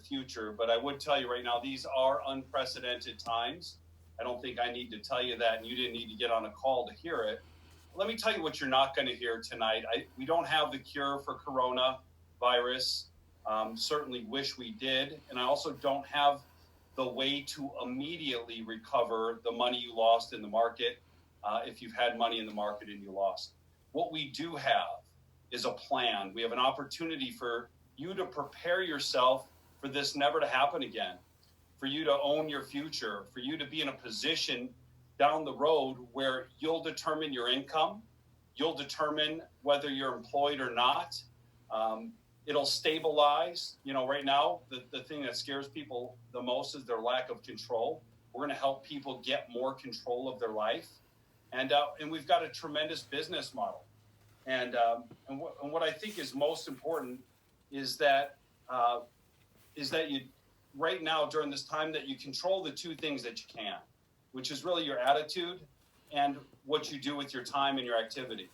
future, but I would tell you right now, these are unprecedented times. I don't think I need to tell you that, and you didn't need to get on a call to hear it. Let me tell you what you're not going to hear tonight. We don't have the cure for coronavirus. Certainly wish we did. And I also don't have the way to immediately recover the money you lost in the market if you've had money in the market and you lost. What we do have is a plan. We have an opportunity for you to prepare yourself for this never to happen again, for you to own your future, for you to be in a position down the road where you'll determine your income, you'll determine whether you're employed or not. It'll stabilize. You know, right now, the thing that scares people the most is their lack of control. We're going to help people get more control of their life. And we've got a tremendous business model. And what I think is most important is that you, right now during this time, that you control the two things that you can, which is really your attitude and what you do with your time and your activity.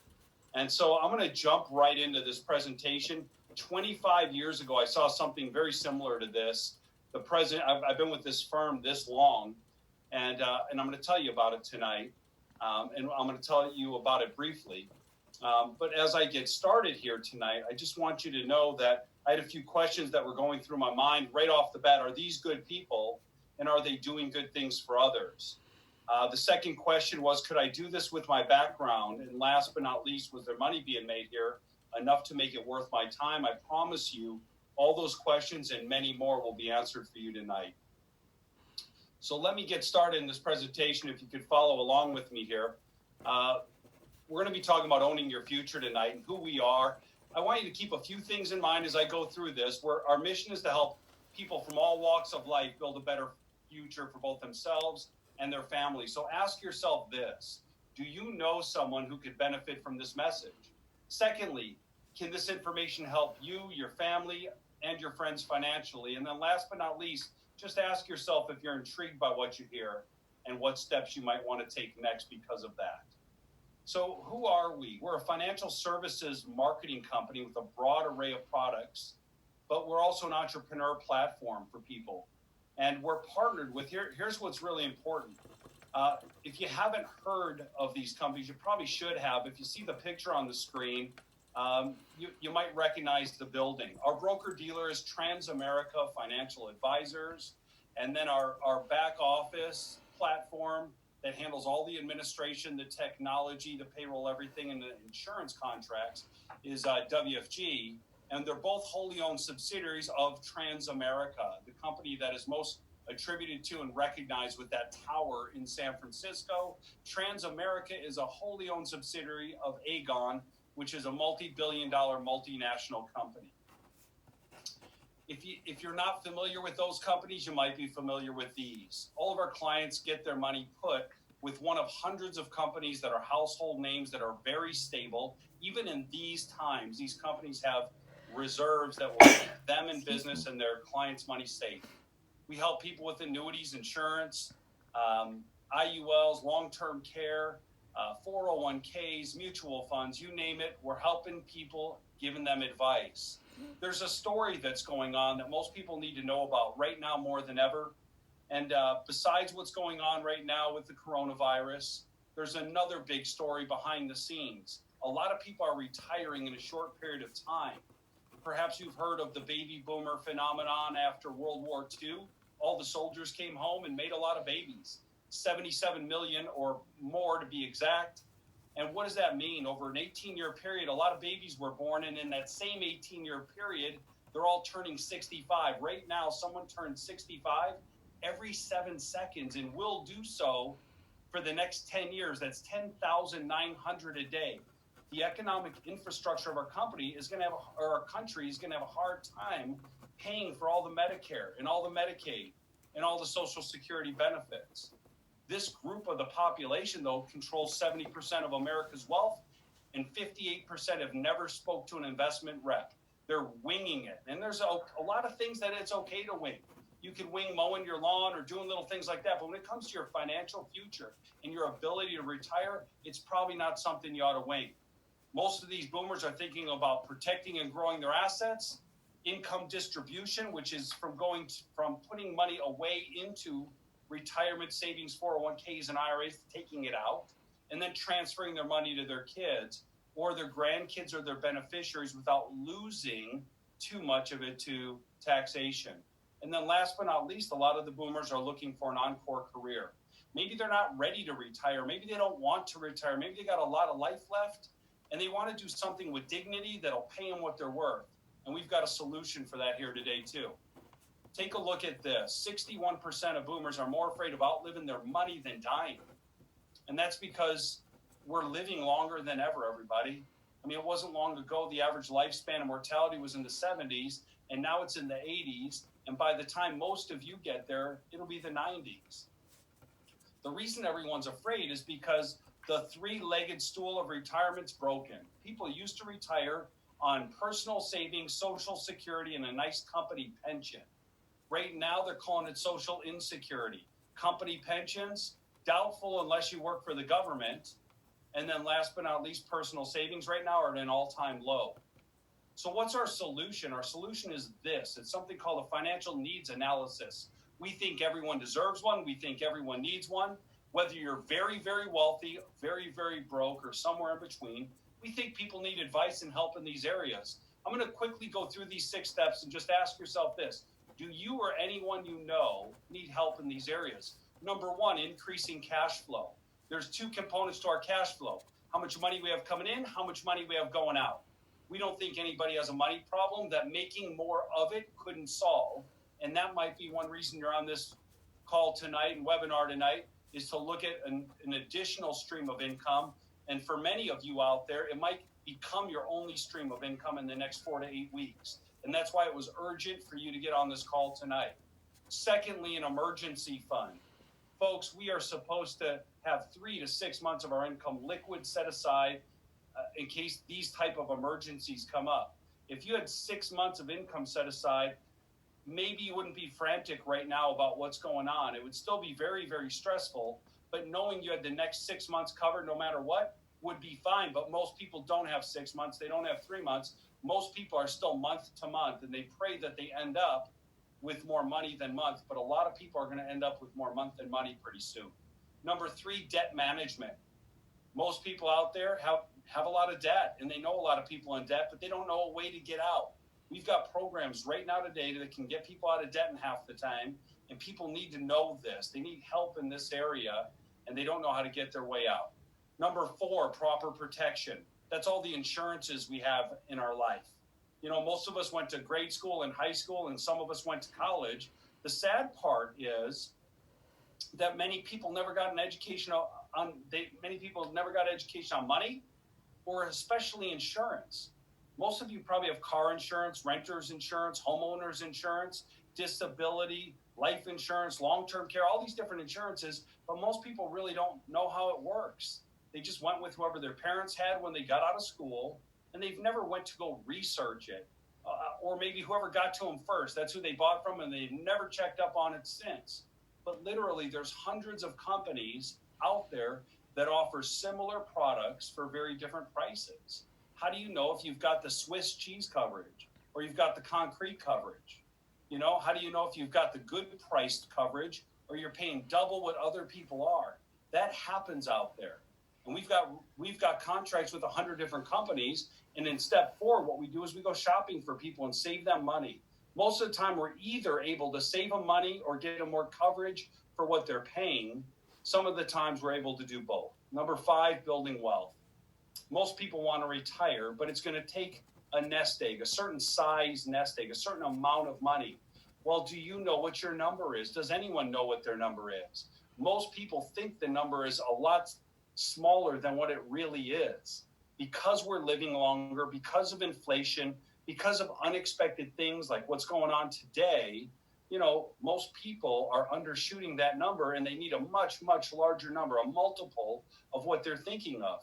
And so I'm going to jump right into this presentation. 25 years ago, I saw something very similar to this. The president, I've been with this firm this long, and I'm going to tell you about it tonight. And I'm going to tell you about it briefly. But as I get started here tonight, I just want you to know that I had a few questions that were going through my mind right off the bat. Are these good people, and are they doing good things for others? The second question was, could I do this with my background? And last but not least, was there money being made here enough to make it worth my time? I promise you all those questions and many more will be answered for you tonight. So let me get started in this presentation. If you could follow along with me here. We're going to be talking about owning your future tonight and who we are. I want you to keep a few things in mind as I go through this, where our mission is to help people from all walks of life build a better future for both themselves and their families. So ask yourself this: do you know someone who could benefit from this message? Secondly, can this information help you, your family, and your friends financially? And then last but not least, just ask yourself if you're intrigued by what you hear and what steps you might want to take next because of that. So who are we? We're a financial services marketing company with a broad array of products, but we're also an entrepreneur platform for people. And we're partnered with, here's what's really important. If you haven't heard of these companies, you probably should have. If you see the picture on the screen, you might recognize the building. Our broker-dealer is Transamerica Financial Advisors. And then our back office platform that handles all the administration, the technology, the payroll, everything, and the insurance contracts is WFG. And they're both wholly owned subsidiaries of Transamerica, the company that is most attributed to and recognized with that tower in San Francisco. Transamerica is a wholly owned subsidiary of Aegon, which is a multi-billion-dollar multinational company. If you're not familiar with those companies, you might be familiar with these. All of our clients get their money put with one of hundreds of companies that are household names that are very stable. Even in these times, these companies have reserves that will keep them in business and their clients' money safe. We help people with annuities, insurance, IULs, long-term care, 401ks, mutual funds, you name it. We're helping people, giving them advice. There's a story that's going on that most people need to know about right now more than ever. And besides what's going on right now with the coronavirus, there's another big story behind the scenes. A lot of people are retiring in a short period of time. Perhaps you've heard of the baby boomer phenomenon after World War II. All the soldiers came home and made a lot of babies, 77 million or more to be exact. And what does that mean? Over an 18-year period, a lot of babies were born, and in that same 18-year period, they're all turning 65. Right now, someone turns 65 every 7 seconds and will do so for the next 10 years. That's 10,900 a day. The economic infrastructure of our company is going to have, or our country is going to have a hard time paying for all the Medicare and all the Medicaid and all the Social Security benefits. This group of the population, though, controls 70% of America's wealth, and 58% have never spoke to an investment rep. They're winging it. And there's a lot of things that it's okay to wing. You can wing mowing your lawn or doing little things like that. But when it comes to your financial future and your ability to retire, it's probably not something you ought to wing. Most of these boomers are thinking about protecting and growing their assets, income distribution, which is from putting money away into retirement savings, 401ks and IRAs, taking it out, and then transferring their money to their kids or their grandkids or their beneficiaries without losing too much of it to taxation. And then last but not least, a lot of the boomers are looking for an encore career. Maybe they're not ready to retire. Maybe they don't want to retire. Maybe they got a lot of life left and they want to do something with dignity that'll pay them what they're worth. And we've got a solution for that here today too. Take a look at this. 61% of boomers are more afraid of outliving their money than dying. And that's because we're living longer than ever, everybody. I mean, it wasn't long ago the average lifespan and mortality was in the 70s, and now it's in the 80s. And by the time most of you get there, it'll be the 90s. The reason everyone's afraid is because the three-legged stool of retirement's broken. People used to retire on personal savings, Social Security, and a nice company pension. Right now, they're calling it social insecurity. Company pensions, doubtful unless you work for the government. And then last but not least, personal savings right now are at an all-time low. So what's our solution? Our solution is this. It's something called a financial needs analysis. We think everyone deserves one. We think everyone needs one. Whether you're very, very wealthy, very, very broke, or somewhere in between, we think people need advice and help in these areas. I'm going to quickly go through these 6 steps and just ask yourself this. Do you or anyone you know need help in these areas? Number 1, increasing cash flow. There's 2 components to our cash flow. How much money we have coming in, how much money we have going out. We don't think anybody has a money problem that making more of it couldn't solve. And that might be one reason you're on this call tonight and webinar tonight, is to look at an additional stream of income. And for many of you out there, it might become your only stream of income in the next 4 to 8 weeks. And that's why it was urgent for you to get on this call tonight. Secondly, an emergency fund. Folks, we are supposed to have 3 to 6 months of our income liquid set aside in case these type of emergencies come up. If you had 6 months of income set aside, maybe you wouldn't be frantic right now about what's going on. It would still be very, very stressful, but knowing you had the next 6 months covered no matter what would be fine. But most people don't have 6 months. They don't have 3 months. Most people are still month to month, and they pray that they end up with more money than month. But a lot of people are going to end up with more month than money pretty soon. Number 3, debt management. Most people out there have a lot of debt, and they know a lot of people in debt, but they don't know a way to get out. We've got programs right now today that can get people out of debt in half the time, and people need to know this. They need help in this area, and they don't know how to get their way out. Number 4, proper protection. That's all the insurances we have in our life. You know, most of us went to grade school and high school, and some of us went to college. The sad part is that many people never got an education many people never got education on money, or especially insurance. Most of you probably have car insurance, renter's insurance, homeowner's insurance, disability, life insurance, long-term care, all these different insurances, but most people really don't know how it works. They just went with whoever their parents had when they got out of school, and they've never went to go research it. Or maybe whoever got to them first, that's who they bought from, and they've never checked up on it since. But literally, there's hundreds of companies out there that offer similar products for very different prices. How do you know if you've got the Swiss cheese coverage or you've got the concrete coverage? You know, how do you know if you've got the good priced coverage or you're paying double what other people are? That happens out there. And we've got contracts with 100 different companies. And in step 4, what we do is we go shopping for people and save them money. Most of the time, we're either able to save them money or get them more coverage for what they're paying. Some of the times we're able to do both. Number 5, building wealth. Most people want to retire, but it's going to take a nest egg, a certain size nest egg, a certain amount of money. Well, do you know what your number is? Does anyone know what their number is? Most people think the number is a lot smaller than what it really is. Because we're living longer, because of inflation, because of unexpected things like what's going on today, you know, most people are undershooting that number, and they need a much, much larger number, a multiple of what they're thinking of.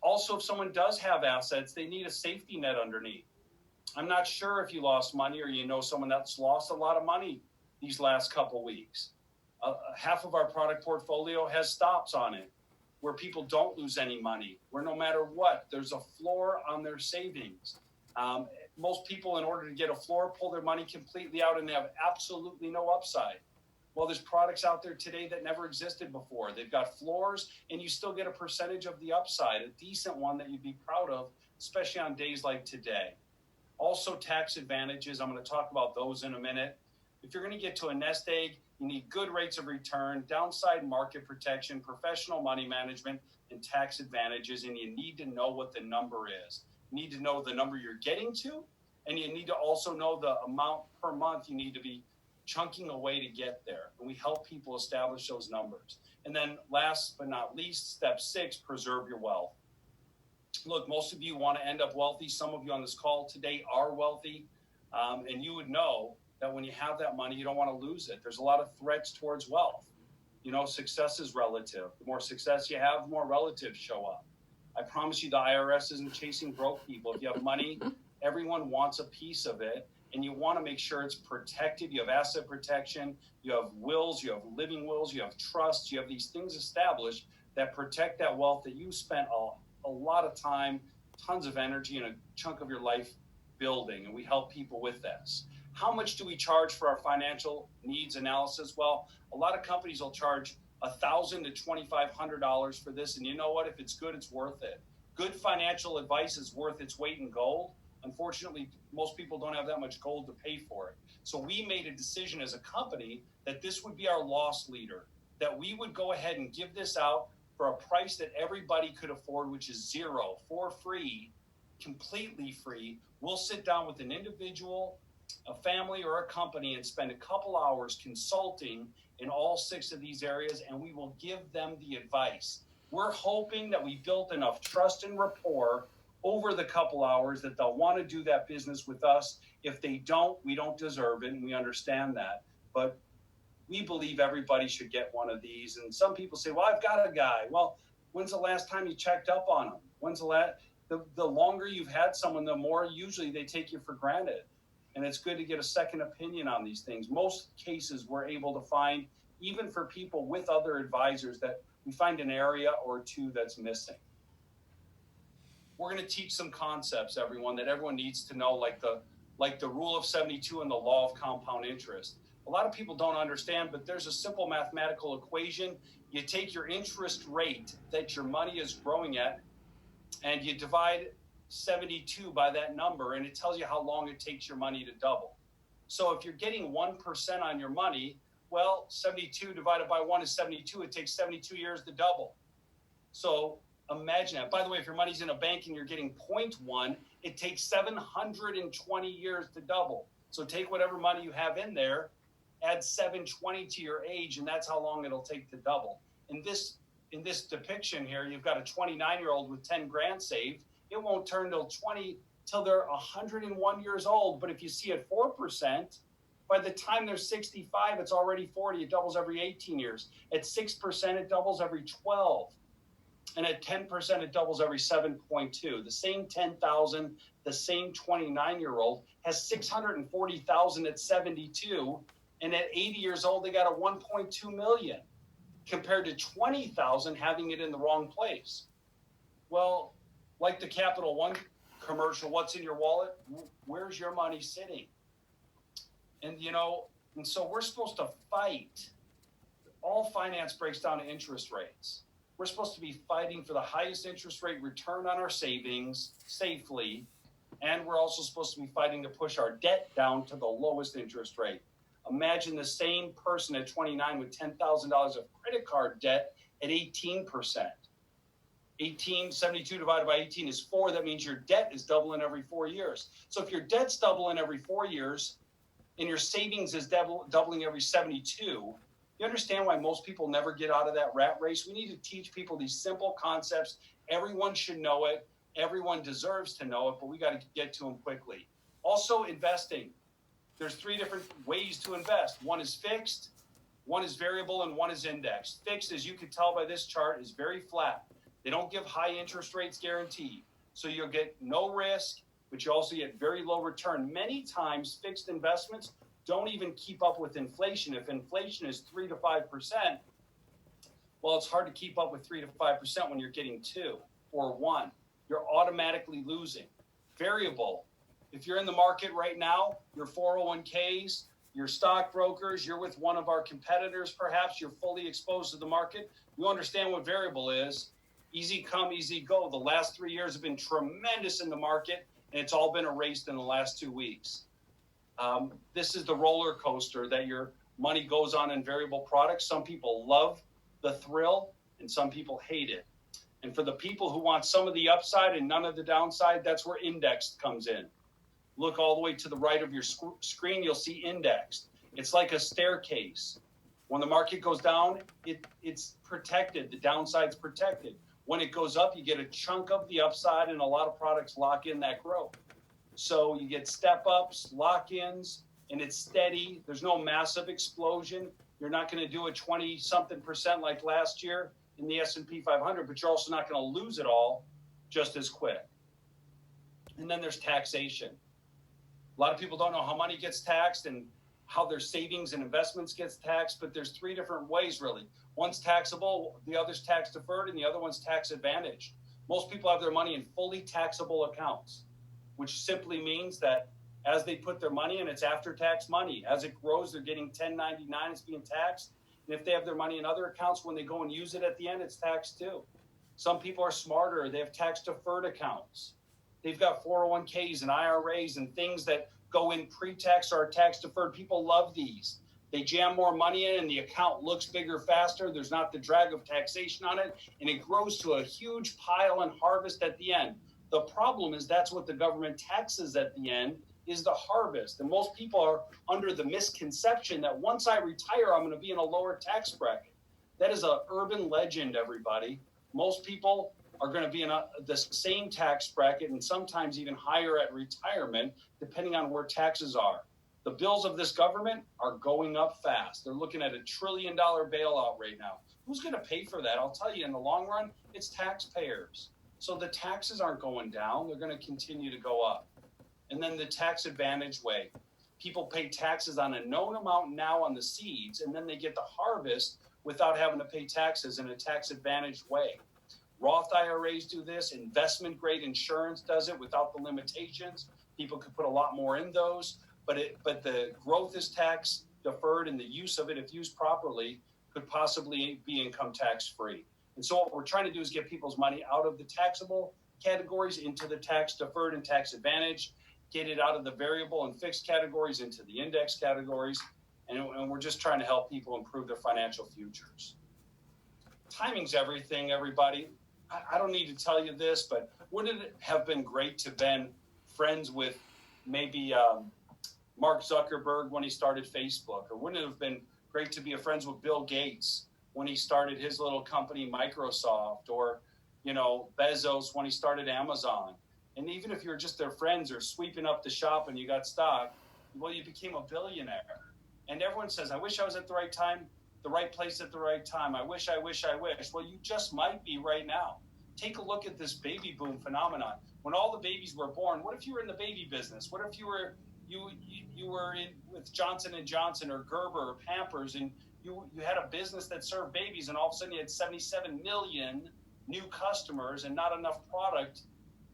Also, if someone does have assets, they need a safety net underneath. I'm not sure if you lost money or you know someone that's lost a lot of money these last couple weeks. Half of our product portfolio has stops on it where people don't lose any money, where no matter what, there's a floor on their savings. most people, in order to get a floor, pull their money completely out and they have absolutely no upside. Well, there's products out there today that never existed before. They've got floors and you still get a percentage of the upside, a decent one that you'd be proud of, especially on days like today. Also, tax advantages. I'm going to talk about those in a minute. If you're going to get to a nest egg, you need good rates of return, downside market protection, professional money management, and tax advantages. And you need to know what the number is. You need to know the number you're getting to, and you need to also know the amount per month you need to be chunking away to get there. And we help people establish those numbers. And then last but not least, step 6, preserve your wealth. Look, most of you want to end up wealthy. Some of you on this call today are wealthy. And you would know that when you have that money, you don't want to lose it. There's a lot of threats towards wealth. You know, success is relative. The more success you have, the more relatives show up. I promise you the IRS isn't chasing broke people. If you have money, everyone wants a piece of it. And you want to make sure it's protected. You have asset protection. You have wills. You have living wills. You have trusts. You have these things established that protect that wealth that you spent a lot of time, tons of energy, and a chunk of your life building. And we help people with this. How much do we charge for our financial needs analysis? Well, a lot of companies will charge $1,000 to $2,500 for this. And you know what? If it's good, it's worth it. Good financial advice is worth its weight in gold. Unfortunately, most people don't have that much gold to pay for it. So we made a decision as a company that this would be our loss leader, that we would go ahead and give this out for a price that everybody could afford, which is zero, for free, completely free. We'll sit down with an individual, a family, or a company and spend a couple hours consulting in all 6 of these areas, and we will give them the advice. We're hoping that we built enough trust and rapport over the couple hours that they'll want to do that business with us. If they don't, we don't deserve it, and we understand that. But we believe everybody should get one of these. And some people say, well, I've got a guy. Well, when's the last time you checked up on them? When's the longer you've had someone, the more usually they take you for granted. And it's good to get a second opinion on these things. Most cases we're able to find, even for people with other advisors, that we find an area or 2 that's missing. We're going to teach some concepts, everyone, that everyone needs to know, like the rule of 72 and the law of compound interest. A lot of people don't understand, but there's a simple mathematical equation. You take your interest rate that your money is growing at, and you divide 72 by that number, and it tells you how long it takes your money to double. So if you're getting 1% on your money, well, 72 divided by 1 is 72. It takes 72 years to double. So imagine that. By the way, if your money's in a bank and you're getting 0.1, it takes 720 years to double. So take whatever money you have in there, add 720 to your age, and that's how long it'll take to double. In this depiction here, you've got a 29-year-old with 10 grand saved. It won't turn till they're 101 years old. But if you see at 4%, by the time they're 65, it's already 40. It doubles every 18 years. At 6%, it doubles every 12. And at 10%, it doubles every 7.2. The same 10,000, the same 29-year-old has 640,000 at 72. And at 80 years old, they got a 1.2 million compared to 20,000 having it in the wrong place. Well, like the Capital One commercial, what's in your wallet? Where's your money sitting? And, and so we're supposed to fight. All finance breaks down to interest rates. We're supposed to be fighting for the highest interest rate return on our savings safely. And we're also supposed to be fighting to push our debt down to the lowest interest rate. Imagine the same person at 29 with $10,000 of credit card debt at 18%. 72 divided by 18 is 4. That means your debt is doubling every 4 years. So if your debt's doubling every 4 years and your savings is doubling every 72, you understand why most people never get out of that rat race? We need to teach people these simple concepts. Everyone should know it. Everyone deserves to know it, but we got to get to them quickly. Also, investing. There's 3 different ways to invest. One is fixed, one is variable, and one is indexed. Fixed, as you can tell by this chart, is very flat. They don't give high interest rates guaranteed. So you'll get no risk, but you also get very low return. Many times, fixed investments don't even keep up with inflation. If inflation is 3 to 5%, well, it's hard to keep up with 3 to 5% when you're getting 2 or 1. You're automatically losing. Variable. If you're in the market right now, your 401ks, your stockbrokers, you're with one of our competitors, perhaps you're fully exposed to the market, you understand what variable is. Easy come, easy go. The last 3 years have been tremendous in the market, and it's all been erased in the last 2 weeks. This is the roller coaster that your money goes on in variable products. Some people love the thrill, and some people hate it. And for the people who want some of the upside and none of the downside, that's where indexed comes in. Look all the way to the right of your screen, you'll see indexed. It's like a staircase. When the market goes down, it's protected. The downside's protected. When it goes up, you get a chunk of the upside, and a lot of products lock in that growth. So you get step-ups, lock-ins, and it's steady. There's no massive explosion. You're not going to do a 20-something% like last year in the S&P 500, but you're also not going to lose it all just as quick. And then there's taxation. A lot of people don't know how money gets taxed and how their savings and investments gets taxed, but there's 3 different ways, really. One's taxable, the other's tax deferred, and the other one's tax advantaged. Most people have their money in fully taxable accounts, which simply means that as they put their money in, it's after-tax money. As it grows, they're getting 1099, it's being taxed. And if they have their money in other accounts, when they go and use it at the end, it's taxed too. Some people are smarter. They have tax-deferred accounts. They've got 401ks and IRAs and things that go in pre-tax or tax-deferred. People love these. They jam more money in and the account looks bigger faster. There's not the drag of taxation on it, and it grows to a huge pile and harvest at the end. The problem is that's what the government taxes at the end, is the harvest. And most people are under the misconception that once I retire, I'm going to be in a lower tax bracket. That is an urban legend, everybody. Most people are going to be in the same tax bracket and sometimes even higher at retirement, depending on where taxes are. The bills of this government are going up fast. They're looking at $1 trillion bailout right now. Who's going to pay for that? I'll tell you, in the long run, it's taxpayers. So the taxes aren't going down. They're going to continue to go up. And then the tax advantage way. People pay taxes on a known amount now on the seeds, and then they get the harvest without having to pay taxes in a tax advantaged way. Roth IRAs do this. Investment grade insurance does it without the limitations. People could put a lot more in those, but the growth is tax deferred, and the use of it, if used properly, could possibly be income tax free. And so what we're trying to do is get people's money out of the taxable categories into the tax deferred and tax advantage, get it out of the variable and fixed categories into the index categories, and we're just trying to help people improve their financial futures. Timing's everything, everybody. I don't need to tell you this, but wouldn't it have been great to have been friends with maybe Mark Zuckerberg when he started Facebook? Or wouldn't it have been great to be friends with Bill Gates when he started his little company, Microsoft? Or, Bezos when he started Amazon? And even if you're just their friends or sweeping up the shop and you got stock, well, you became a billionaire. And everyone says, I wish I was at the right time, the right place at the right time. I wish. Well, you just might be right now. Take a look at this baby boom phenomenon. When all the babies were born, what if you were in the baby business? What if you were in with Johnson & Johnson or Gerber or Pampers, and you had a business that served babies, and all of a sudden you had 77 million new customers and not enough product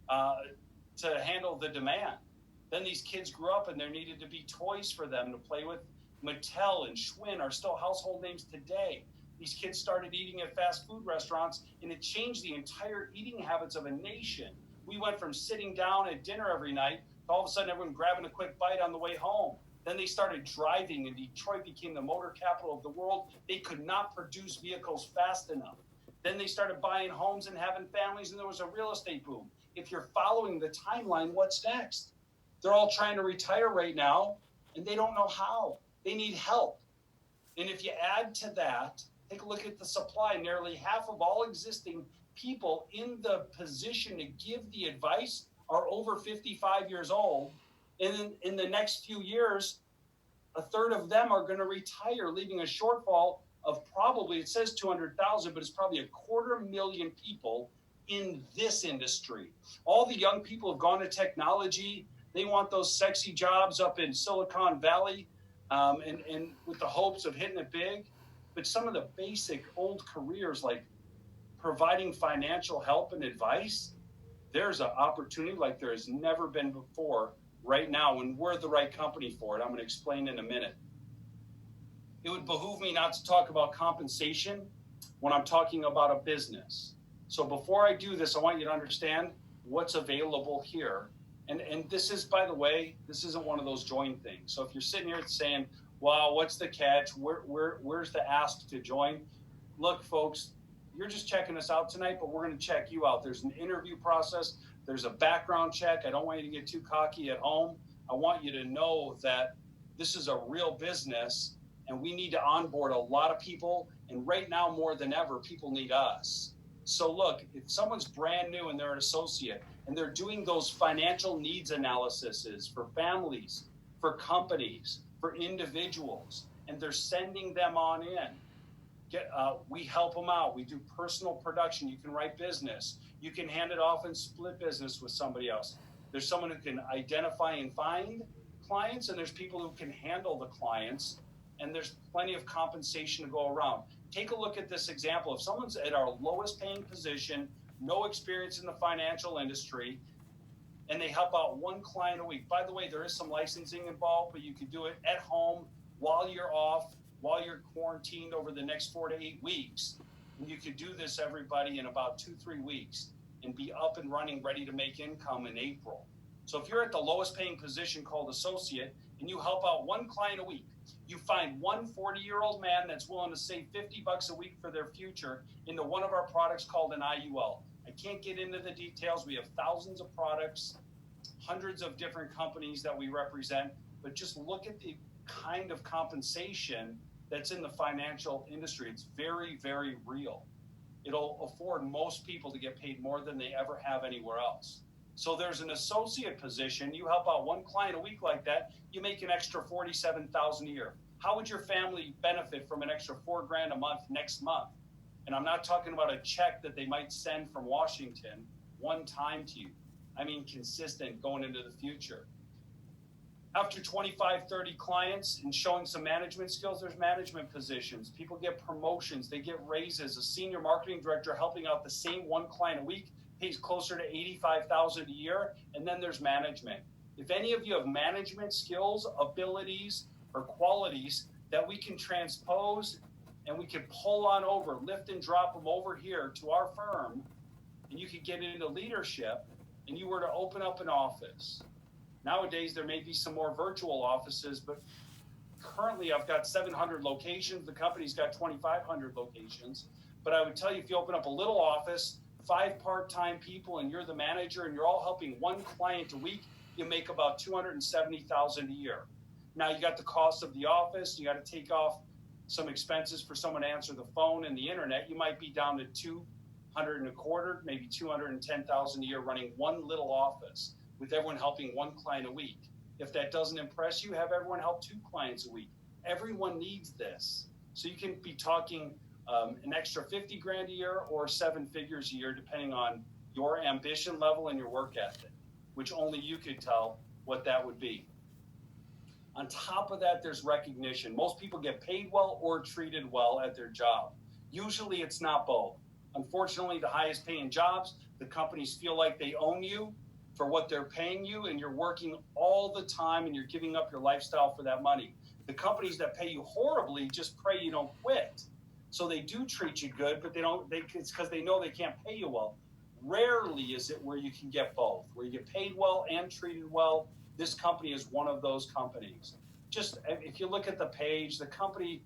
to handle the demand. Then these kids grew up and there needed to be toys for them to play with. Mattel and Schwinn are still household names today. These kids started eating at fast food restaurants, and it changed the entire eating habits of a nation. We went from sitting down at dinner every night to all of a sudden everyone grabbing a quick bite on the way home. Then they started driving, and Detroit became the motor capital of the world. They could not produce vehicles fast enough. Then they started buying homes and having families, and there was a real estate boom. If you're following the timeline, what's next? They're all trying to retire right now, and they don't know how. They need help. And if you add to that, take a look at the supply. Nearly half of all existing people in the position to give the advice are over 55 years old. And in the next few years, a third of them are going to retire, leaving a shortfall of probably, it says 200,000, but it's probably 250,000 people in this industry. All the young people have gone to technology. They want those sexy jobs up in Silicon Valley, and with the hopes of hitting it big. But some of the basic old careers, like providing financial help and advice, there's an opportunity like there has never been before right now, and we're the right company for it. I'm going to explain in a minute. It would behoove me not to talk about compensation when I'm talking about a business. So before I do this, I want you to understand what's available here. And this is, by the way, this isn't one of those join things. So if you're sitting here saying, wow, what's the catch? Where's the ask to join? Look, folks, you're just checking us out tonight, but we're going to check you out. There's an interview process. There's a background check. I don't want you to get too cocky at home. I want you to know that this is a real business, and we need to onboard a lot of people. And right now, more than ever, people need us. So look, if someone's brand new and they're an associate and they're doing those financial needs analyses for families, for companies, for individuals, and they're sending them on in, we help them out. We do personal production. You can write business. You can hand it off and split business with somebody else. There's someone who can identify and find clients, and there's people who can handle the clients, and there's plenty of compensation to go around. Take a look at this example. If someone's at our lowest paying position, no experience in the financial industry, and they help out one client a week. By the way, there is some licensing involved, but you can do it at home while you're off, while you're quarantined over the next 4 to 8 weeks. And you could do this, everybody, in about 2-3 weeks and be up and running, ready to make income in April. So if you're at the lowest paying position called associate and you help out one client a week, you find one 40-year-old man that's willing to save $50 a week for their future into one of our products called an IUL. I can't get into the details. We have thousands of products, hundreds of different companies that we represent, but just look at the kind of compensation that's in the financial industry. It's very, very real. It'll afford most people to get paid more than they ever have anywhere else. So there's an associate position. You help out one client a week like that, you make an extra $47,000 a year. How would your family benefit from an extra $4,000 a month next month? And I'm not talking about a check that they might send from Washington one time to you. I mean consistent going into the future. After 25, 30 clients and showing some management skills, there's management positions. People get promotions, they get raises. A senior marketing director helping out the same one client a week pays closer to $85,000 a year. And then there's management. If any of you have management skills, abilities, or qualities that we can transpose and we can pull on over, lift and drop them over here to our firm, and you could get into leadership and you were to open up an office. Nowadays, there may be some more virtual offices, but currently I've got 700 locations. The company's got 2,500 locations. But I would tell you, if you open up a little office, 5 part-time people, and you're the manager, and you're all helping one client a week, you make about $270,000 a year. Now you got the cost of the office. You got to take off some expenses for someone to answer the phone and the internet. You might be down to $225,000, maybe $210,000 a year running one little office, with everyone helping one client a week. If that doesn't impress you, have everyone help 2 clients a week. Everyone needs this. So you can be talking an extra $50,000 a year or 7 figures a year, depending on your ambition level and your work ethic, which only you could tell what that would be. On top of that, there's recognition. Most people get paid well or treated well at their job. Usually it's not both. Unfortunately, the highest paying jobs, the companies feel like they own you for what they're paying you, and you're working all the time and you're giving up your lifestyle for that money. The companies that pay you horribly just pray you don't quit. So they do treat you good, but it's because they know they can't pay you well. Rarely is it where you can get both, where you get paid well and treated well. This company is one of those companies. Just if you look at the page, the company,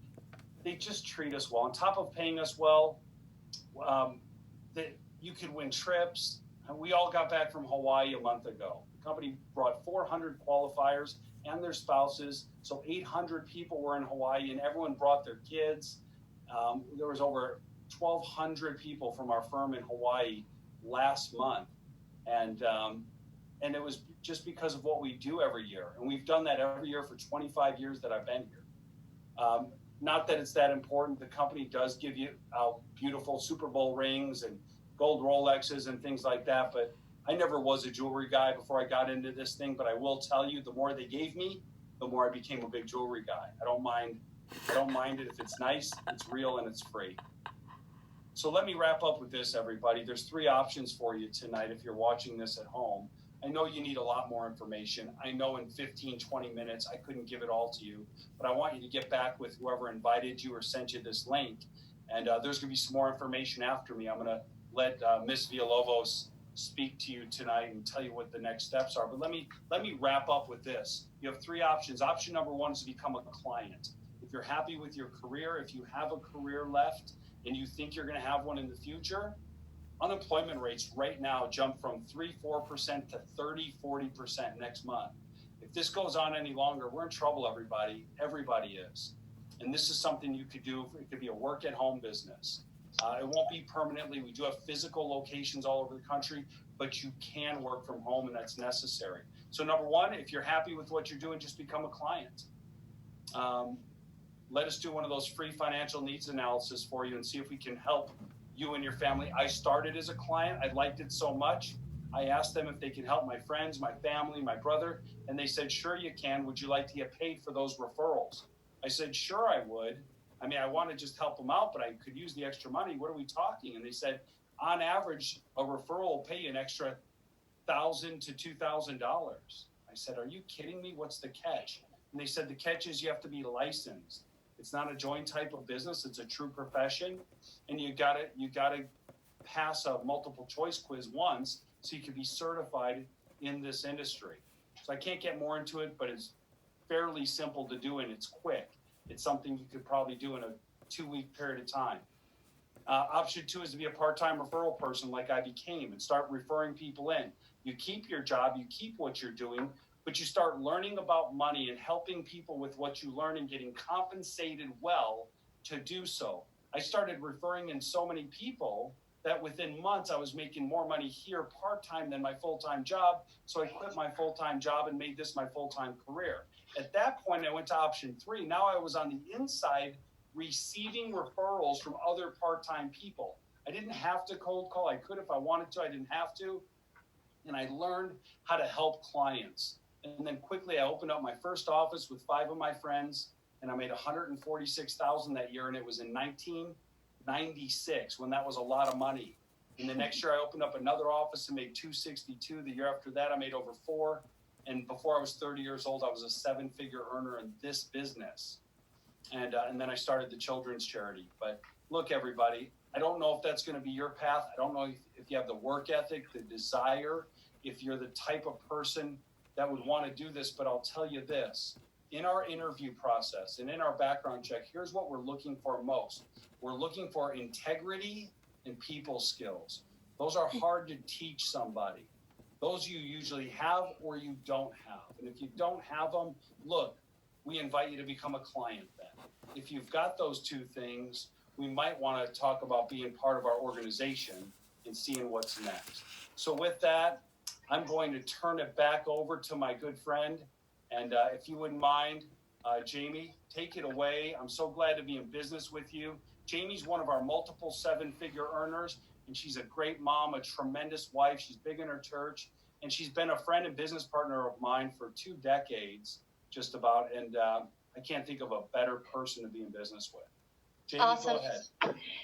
they just treat us well. On top of paying us well, you could win trips. We all got back from Hawaii a month ago. The company brought 400 qualifiers and their spouses. So 800 people were in Hawaii, and everyone brought their kids. There was over 1,200 people from our firm in Hawaii last month. And it was just because of what we do every year. And we've done that every year for 25 years that I've been here. Not that it's that important. The company does give you out beautiful Super Bowl rings and gold Rolexes and things like that, but I never was a jewelry guy before I got into this thing. But I will tell you, the more they gave me, the more I became a big jewelry guy. I don't mind it if it's nice, it's real, and it's free. So let me wrap up with this, everybody. There's 3 options for you tonight if you're watching this at home. I know you need a lot more information. I know in 15, 20 minutes, I couldn't give it all to you, but I want you to get back with whoever invited you or sent you this link. And there's going to be some more information after me. I'm going to let Ms. Villalovos speak to you tonight and tell you what the next steps are. But let me wrap up with this. You have three options. Option number one is to become a client. If you're happy with your career, if you have a career left and you think you're going to have one in the future, unemployment rates right now jump from 3-4% to 30-40% next month. If this goes on any longer, we're in trouble, everybody. Everybody is. And this is something you could do. It could be a work-at-home business. It won't be permanently. We do have physical locations all over the country, but you can work from home, and that's necessary. So number one, if you're happy with what you're doing, just become a client. Let us do one of those free financial needs analysis for you and see if we can help you and your family. I started as a client. I liked it so much. I asked them if they could help my friends, my family, my brother, and they said, sure you can. Would you like to get paid for those referrals? I said, sure I would. I mean, I want to just help them out, but I could use the extra money. What are we talking? And they said, on average, a referral will pay you an extra $1,000 to $2,000. I said, are you kidding me? What's the catch? And they said, the catch is you have to be licensed. It's not a joint type of business. It's a true profession. And you gotta pass a multiple choice quiz once so you can be certified in this industry. So I can't get more into it, but it's fairly simple to do and it's quick. It's something you could probably do in a 2-week period of time. Option two is to be a part-time referral person like I became and start referring people in. You keep your job, you keep what you're doing, but you start learning about money and helping people with what you learn and getting compensated well to do so. I started referring in so many people that within months I was making more money here part-time than my full-time job. So I quit my full-time job and made this my full-time career. At that point, I went to option three. Now I was on the inside receiving referrals from other part-time people. I didn't have to cold call. I could if I wanted to. I didn't have to. And I learned how to help clients. And then quickly I opened up my first office with 5 of my friends, and I made $146,000 that year, and it was in 1996 when that was a lot of money. And the next year I opened up another office and made $262,000. The year after that I made over $4 million. And before I was 30 years old, I was a 7-figure earner in this business. And then I started the children's charity. But look, everybody, I don't know if that's going to be your path. I don't know if you have the work ethic, the desire, if you're the type of person that would want to do this, but I'll tell you this. In our interview process and in our background check, here's what we're looking for most. We're looking for integrity and people skills. Those are hard to teach somebody. Those you usually have or you don't have. And if you don't have them, look, we invite you to become a client then. If you've got those two things, we might want to talk about being part of our organization and seeing what's next. So with that, I'm going to turn it back over to my good friend. And if you wouldn't mind, Jaime, take it away. I'm so glad to be in business with you. Jamie's one of our multiple 7-figure earners, and she's a great mom, a tremendous wife. She's big in her church, and she's been a friend and business partner of mine for 2 decades, just about. And I can't think of a better person to be in business with. Jaime, awesome. Go ahead.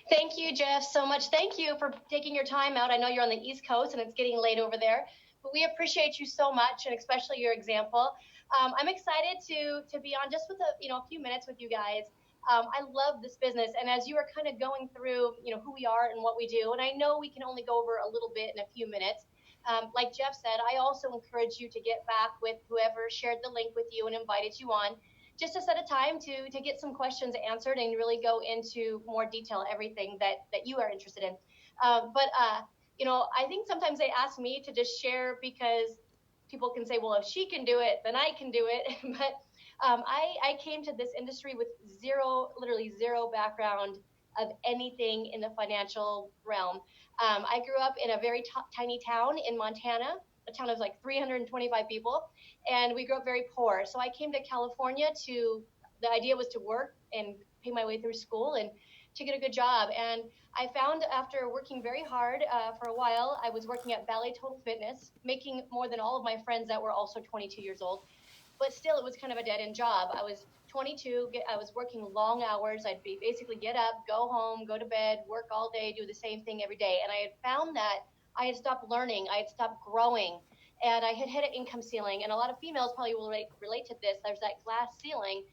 Thank you, Jeff, so much. Thank you for taking your time out. I know you're on the East Coast, and it's getting late over there. But we appreciate you so much, and especially your example. I'm excited to be on just with a few minutes with you guys. I love this business, and as you are kind of going through, who we are and what we do, and I know we can only go over a little bit in a few minutes. Like Jeff said, I also encourage you to get back with whoever shared the link with you and invited you on, just to set a time to get some questions answered and really go into more detail everything that you are interested in. I think sometimes they ask me to just share because people can say, well, if she can do it, then I can do it. But I came to this industry with literally zero background of anything in the financial realm. I grew up in a very tiny town in Montana, a town of like 325 people, and we grew up very poor. So I came to California the idea was to work and pay my way through school and to get a good job. And I found after working very hard for a while, I was working at Ballet Total Fitness, making more than all of my friends that were also 22 years old. But still, it was kind of a dead-end job. I was 22. I was working long hours. I'd basically get up, go home, go to bed, work all day, do the same thing every day. And I had found that I had stopped learning. I had stopped growing. and I had hit an income ceiling. And a lot of females probably will relate to this. There's that glass ceiling.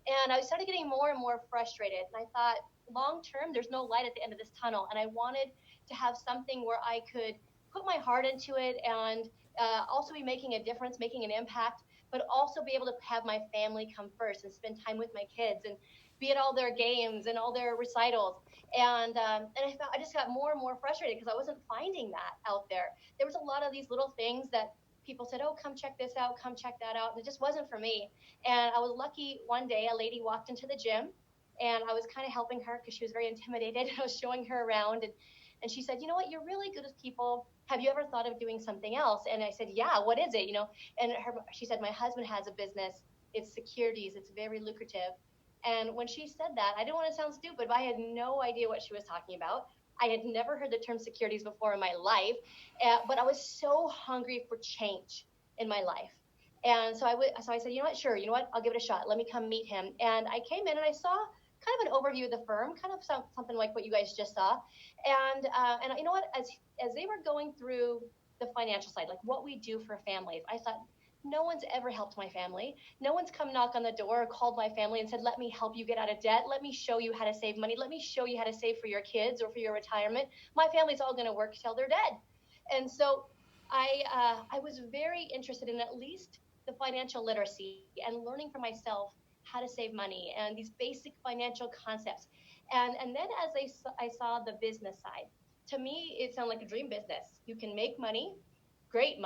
And I started getting more and more frustrated. And I thought, long term, there's no light at the end of this tunnel. And I wanted to have something where I could put my heart into it and also be making a difference, making an impact, but also be able to have my family come first and spend time with my kids and be at all their games and all their recitals. And I just got more and more frustrated because I wasn't finding that out there. There was a lot of these little things that people said, oh, come check this out, come check that out. And it just wasn't for me. And I was lucky one day, a lady walked into the gym and I was kind of helping her because she was very intimidated. I was showing her around and she said, you know what, you're really good with people. Have you ever thought of doing something else? And I said, yeah, what is it? And she said, my husband has a business. It's securities. It's very lucrative. And when she said that, I didn't want to sound stupid, but I had no idea what she was talking about. I had never heard the term securities before in my life, but I was so hungry for change in my life. And so I said, you know what, sure, you know what, I'll give it a shot. Let me come meet him. And I came in and I saw kind of an overview of the firm, kind of something like what you guys just saw. And you know what, as they were going through the financial side, like what we do for families, I thought, no one's ever helped my family. No one's come knock on the door or called my family and said, let me help you get out of debt. Let me show you how to save money. Let me show you how to save for your kids or for your retirement. My family's all going to work till they're dead. And so I was very interested in at least the financial literacy and learning for myself how to save money and these basic financial concepts. And then as I saw the business side, to me, it sounded like a dream business. You can make money, great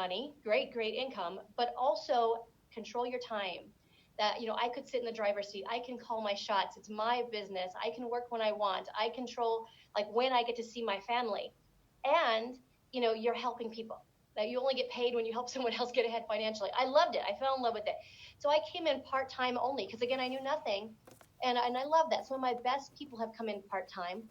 income, but also control your time. That, I could sit in the driver's seat. I can call my shots. It's my business. I can work when I want. I control like when I get to see my family. And, you're helping people. That you only get paid when you help someone else get ahead financially. I loved it. I fell in love with it. So I came in part-time only because, again, I knew nothing. And I love that. Some of my best people have come in part-time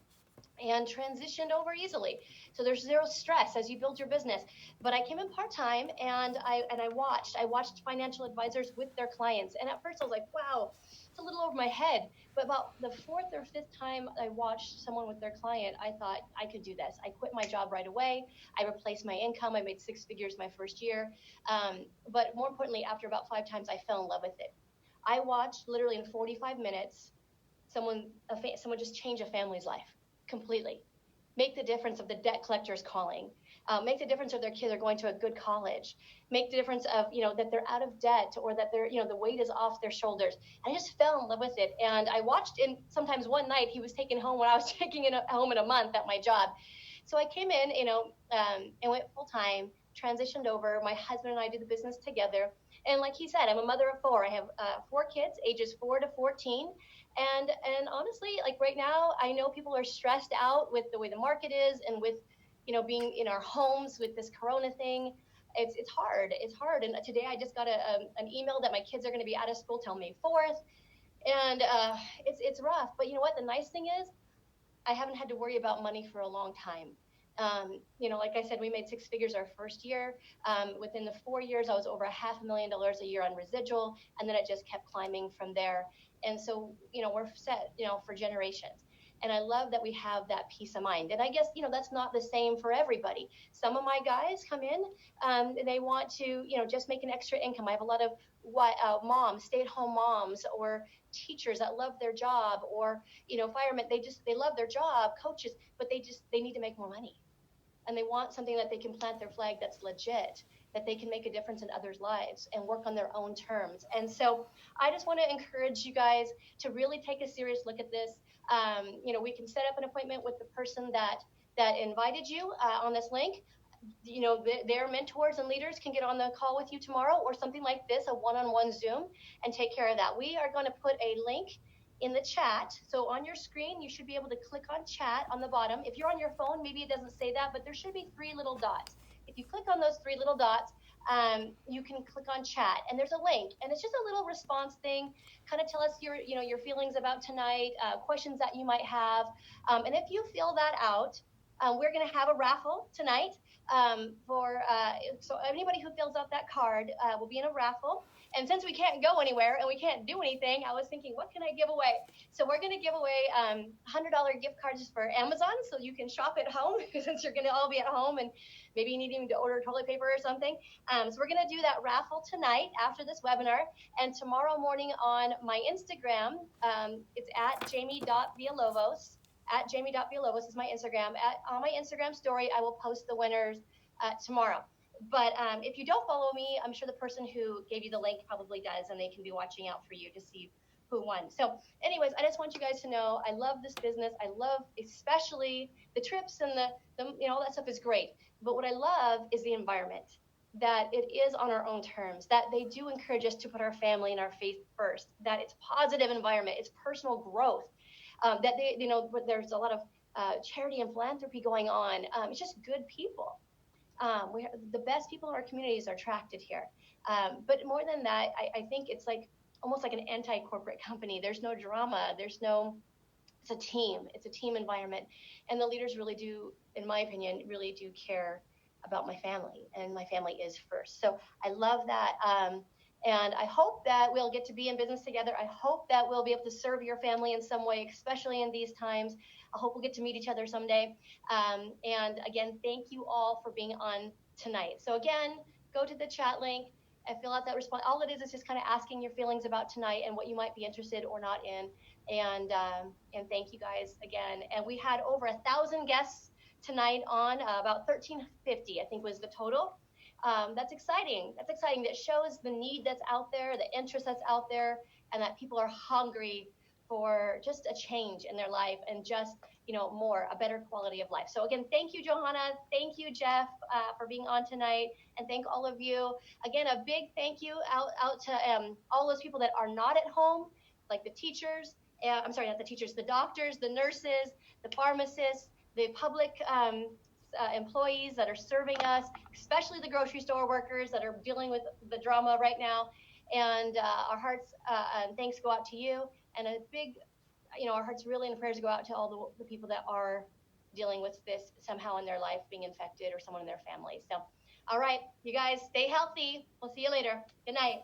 and transitioned over easily. So there's zero stress as you build your business. But I came in part-time and I watched financial advisors with their clients. And at first I was like, wow, it's a little over my head. But about the fourth or fifth time I watched someone with their client, I thought I could do this. I quit my job right away. I replaced my income. I made 6 figures my first year. But more importantly, after about 5 times, I fell in love with it. I watched literally in 45 minutes, someone just change a family's life completely. Make the difference of the debt collectors calling. Make the difference of their kids are going to a good college. Make the difference of, that they're out of debt or that they're, the weight is off their shoulders. I just fell in love with it. And I watched sometimes one night he was taken home when I was taking it home in a month at my job. So I came in, and went full time, transitioned over. My husband and I did the business together. And like he said, I'm a mother of 4. I have 4 kids, ages 4 to 14. And honestly, like right now, I know people are stressed out with the way the market is and with, being in our homes with this Corona thing. It's hard. It's hard. And today I just got an email that my kids are going to be out of school till May 4th. And it's rough. But you know what? The nice thing is I haven't had to worry about money for a long time. Like I said, we made 6 figures our first year. Within the 4 years, I was over $500,000 a year on residual, and then it just kept climbing from there. And so, we're set, for generations. And I love that we have that peace of mind. And I guess, that's not the same for everybody. Some of my guys come in and they want to, just make an extra income. I have a lot of moms, stay-at-home moms, or teachers that love their job, or, firemen, they love their job, coaches, but they need to make more money. And they want something that they can plant their flag that's legit, that they can make a difference in others' lives and work on their own terms. And so I just want to encourage you guys to really take a serious look at this. We can set up an appointment with the person that invited you on this link. Their mentors and leaders can get on the call with you tomorrow or something like this, a one-on-one Zoom, and take care of that. We are going to put a link in the chat. So on your screen, you should be able to click on chat on the bottom. If you're on your phone, maybe it doesn't say that, but there should be 3 little dots. If you click on those 3 little dots, you can click on chat, and there's a link, and it's just a little response thing. Kind of tell us your feelings about tonight, questions that you might have, and if you fill that out, we're going to have a raffle tonight so anybody who fills out that card will be in a raffle. And since we can't go anywhere and we can't do anything, I was thinking, what can I give away? So we're going to give away $100 gift cards for Amazon, so you can shop at home since you're going to all be at home and maybe you need even to order toilet paper or something. So we're going to do that raffle tonight after this webinar. And tomorrow morning on my Instagram, it's at Jaime.Villalovos. At Jaime.Villalovos is my Instagram. On my Instagram story, I will post the winners tomorrow. But if you don't follow me, I'm sure the person who gave you the link probably does, and they can be watching out for you to see who won. So anyways, I just want you guys to know I love this business. I love especially the trips and the all that stuff is great. But what I love is the environment, that it is on our own terms, that they do encourage us to put our family and our faith first, that it's positive environment, it's personal growth, that there's a lot of charity and philanthropy going on. It's just good people. The best people in our communities are attracted here. But more than that, I think it's like almost like an anti-corporate company. There's no drama. It's a team. It's a team environment. And the leaders really do, in my opinion, really do care about my family. And my family is first. So I love that. And I hope that we'll get to be in business together. I hope that we'll be able to serve your family in some way, especially in these times. I hope we'll get to meet each other someday. And again, thank you all for being on tonight. So again, go to the chat link and fill out that response. All it is just kind of asking your feelings about tonight and what you might be interested or not in. And thank you guys again. And we had over 1,000 guests tonight on, about 1,350, I think was the total. That's exciting. That's exciting. That shows the need that's out there, the interest that's out there, and that people are hungry for just a change in their life and just, a better quality of life. So again, thank you, Johanna. Thank you, Jeff, for being on tonight. And thank all of you. Again, a big thank you out to all those people that are not at home, like the teachers. I'm sorry, not the teachers, the doctors, the nurses, the pharmacists, the public employees that are serving us, especially the grocery store workers that are dealing with the drama right now. And our hearts and thanks go out to you. And a big, our hearts really and prayers go out to all the people that are dealing with this somehow in their life, being infected or someone in their family. So, all right, you guys, stay healthy. We'll see you later. Good night.